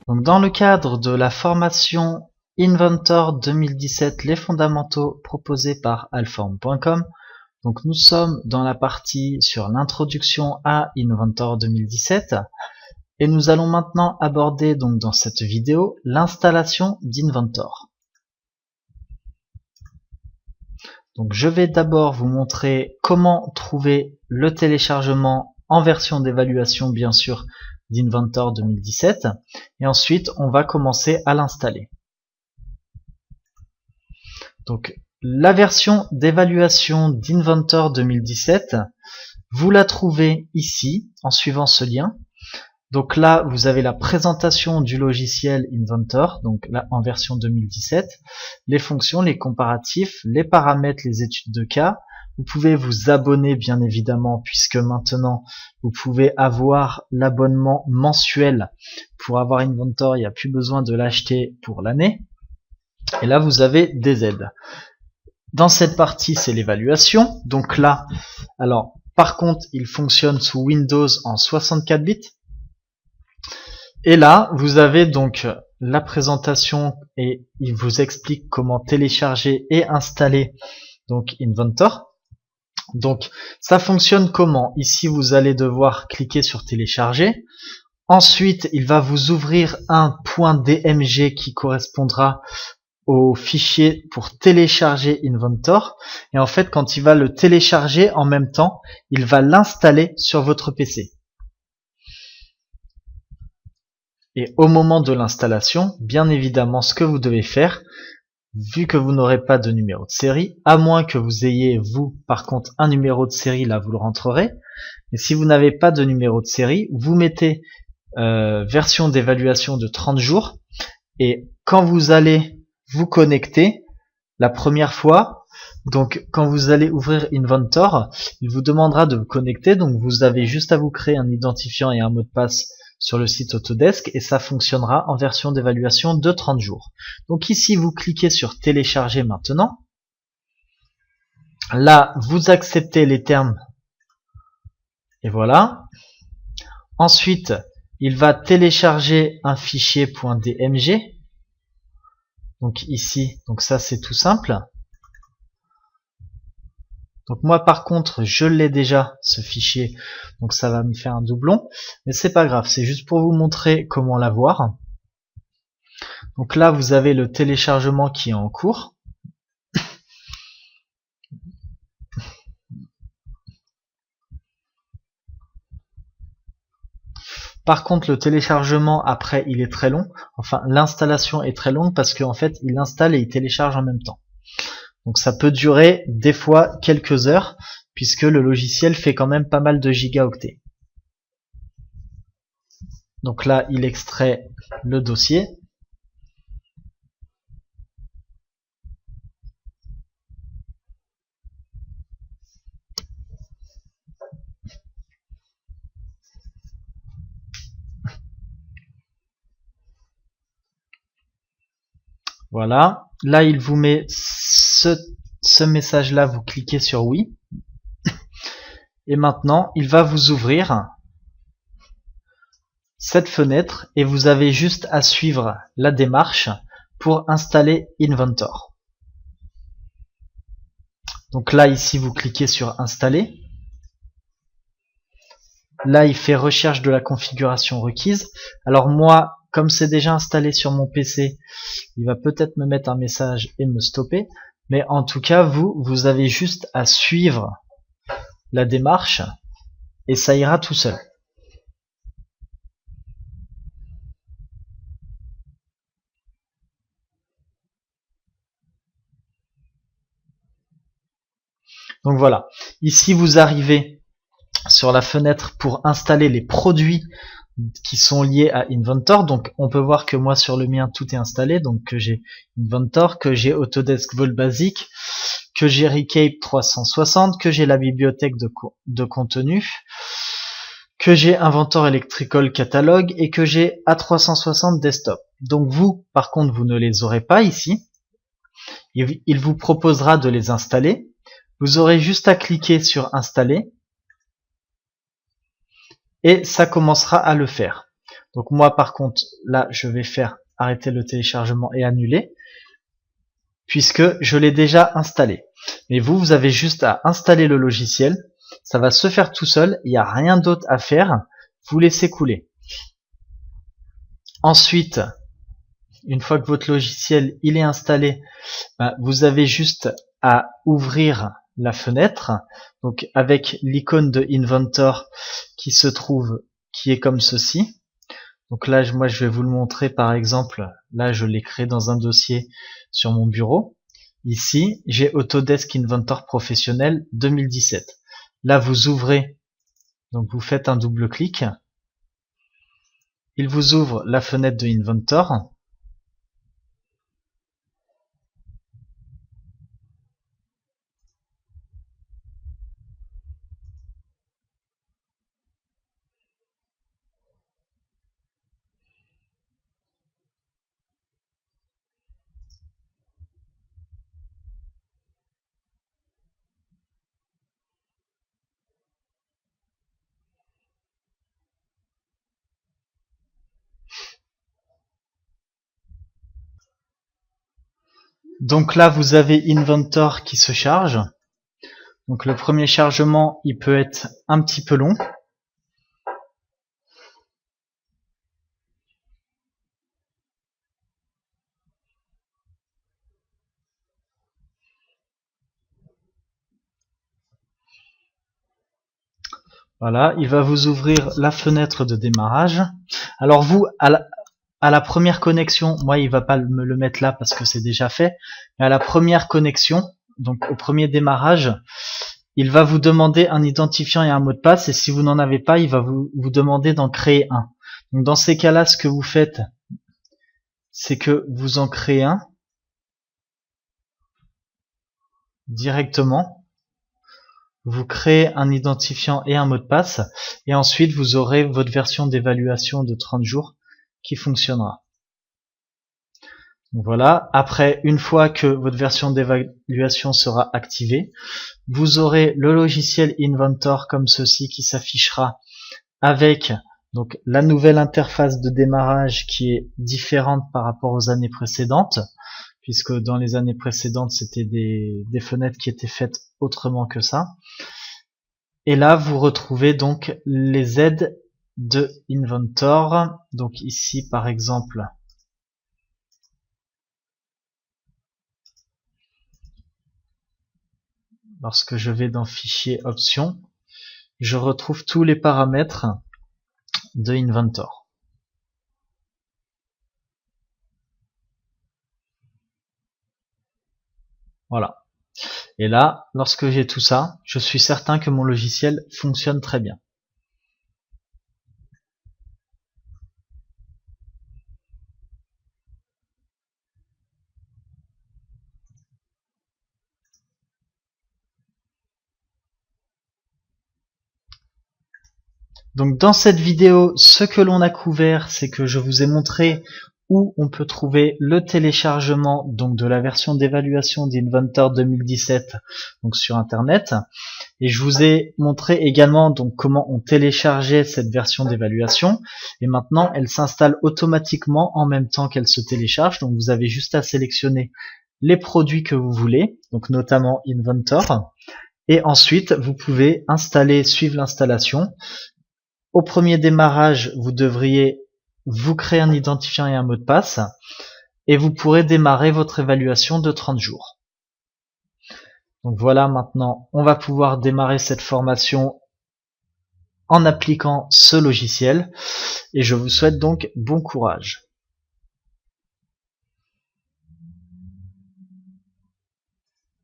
Donc dans le cadre de la formation Inventor 2017, les fondamentaux proposés par Alform.com, donc nous sommes dans la partie sur l'introduction à Inventor 2017 et nous allons maintenant aborder donc dans cette vidéo l'installation d'Inventor. Donc je vais d'abord vous montrer comment trouver le téléchargement en version d'évaluation bien sûr d'Inventor 2017 et ensuite on va commencer à l'installer. Donc la version d'évaluation d'Inventor 2017, vous la trouvez ici en suivant ce lien. Donc là vous avez la présentation du logiciel Inventor, donc là en version 2017, les fonctions, les comparatifs, les paramètres, les études de cas. Vous pouvez vous abonner bien évidemment puisque maintenant vous pouvez avoir l'abonnement mensuel. Pour avoir Inventor, il n'y a plus besoin de l'acheter pour l'année. Et là vous avez des aides. Dans cette partie c'est l'évaluation. Donc là, alors par contre il fonctionne sous Windows en 64 bits. Et là vous avez donc la présentation et il vous explique comment télécharger et installer donc Inventor. Donc ça fonctionne comment? Ici vous allez devoir cliquer sur télécharger. Ensuite il va vous ouvrir un .dmg qui correspondra au fichier pour télécharger Inventor. Et en fait quand il va le télécharger en même temps, il va l'installer sur votre PC. Et au moment de l'installation, bien évidemment ce que vous devez faire, vu que vous n'aurez pas de numéro de série, à moins que vous ayez, vous, par contre, un numéro de série, là, vous le rentrerez. Et si vous n'avez pas de numéro de série, vous mettez version d'évaluation de 30 jours. Et quand vous allez vous connecter, la première fois, donc quand vous allez ouvrir Inventor, il vous demandera de vous connecter. Donc vous avez juste à vous créer un identifiant et un mot de passe sur le site Autodesk et ça fonctionnera en version d'évaluation de 30 jours. Donc ici vous cliquez sur télécharger maintenant. Là vous acceptez les termes et voilà. Ensuite il va télécharger un fichier .dmg. Donc ici, donc ça c'est tout simple. Donc moi par contre je l'ai déjà ce fichier, donc ça va me faire un doublon, mais c'est pas grave, c'est juste pour vous montrer comment l'avoir. Donc là vous avez le téléchargement qui est en cours. Par contre le téléchargement après il est très long, enfin l'installation est très longue parce qu'en fait il installe et il télécharge en même temps. Donc ça peut durer des fois quelques heures puisque le logiciel fait quand même pas mal de gigaoctets. Donc là il extrait le dossier. Voilà, là il vous met ce message là, vous cliquez sur oui. Et maintenant il va vous ouvrir cette fenêtre et vous avez juste à suivre la démarche pour installer Inventor. Donc là ici vous cliquez sur installer. Là il fait recherche de la configuration requise. Alors moi comme c'est déjà installé sur mon PC, il va peut-être me mettre un message et me stopper. Mais en tout cas vous avez juste à suivre la démarche et ça ira tout seul. Donc voilà, ici vous arrivez sur la fenêtre pour installer les produits qui sont liés à Inventor. Donc on peut voir que moi sur le mien tout est installé, donc que j'ai Inventor, que j'ai Autodesk Vol Basic, que j'ai Recape 360, que j'ai la bibliothèque de contenu, que j'ai Inventor Electrical Catalog et que j'ai A360 Desktop. Donc vous, par contre, vous ne les aurez pas ici. Il vous proposera de les installer. Vous aurez juste à cliquer sur installer et ça commencera à le faire. Donc moi par contre, là je vais faire arrêter le téléchargement et annuler, puisque je l'ai déjà installé. Mais vous avez juste à installer le logiciel, ça va se faire tout seul, il n'y a rien d'autre à faire, vous laissez couler. Ensuite, une fois que votre logiciel il est installé, vous avez juste à ouvrir la fenêtre, donc avec l'icône de Inventor qui est comme ceci. Donc là, moi, je vais vous le montrer par exemple. Là, je l'ai créé dans un dossier sur mon bureau. Ici, j'ai Autodesk Inventor Professionnel 2017. Là, vous ouvrez, donc vous faites un double clic. Il vous ouvre la fenêtre de Inventor. Donc là, vous avez Inventor qui se charge. Donc le premier chargement, il peut être un petit peu long. Voilà, il va vous ouvrir la fenêtre de démarrage. Alors vous, à la première connexion, moi il va pas me le mettre là parce que c'est déjà fait, mais à la première connexion, donc au premier démarrage, il va vous demander un identifiant et un mot de passe, et si vous n'en avez pas, il va vous demander d'en créer un. Donc dans ces cas-là, ce que vous faites, c'est que vous en créez un directement. Vous créez un identifiant et un mot de passe, et ensuite vous aurez votre version d'évaluation de 30 jours qui fonctionnera. Donc voilà, après, une fois que votre version d'évaluation sera activée, vous aurez le logiciel Inventor comme ceci qui s'affichera avec donc la nouvelle interface de démarrage qui est différente par rapport aux années précédentes, puisque dans les années précédentes c'était des fenêtres qui étaient faites autrement que ça. Et là vous retrouvez donc les aides de Inventor. Donc ici par exemple, lorsque je vais dans Fichier Options, je retrouve tous les paramètres de Inventor. Voilà. Et là, lorsque j'ai tout ça, je suis certain que mon logiciel fonctionne très bien. Donc dans cette vidéo, ce que l'on a couvert, c'est que je vous ai montré où on peut trouver le téléchargement donc de la version d'évaluation d'Inventor 2017 donc sur internet, et je vous ai montré également donc comment on téléchargeait cette version d'évaluation, et maintenant elle s'installe automatiquement en même temps qu'elle se télécharge. Donc vous avez juste à sélectionner les produits que vous voulez, donc notamment Inventor, et ensuite vous pouvez suivre l'installation. Au premier démarrage, vous devriez vous créer un identifiant et un mot de passe, et vous pourrez démarrer votre évaluation de 30 jours. Donc voilà, maintenant on va pouvoir démarrer cette formation en appliquant ce logiciel, et je vous souhaite donc bon courage.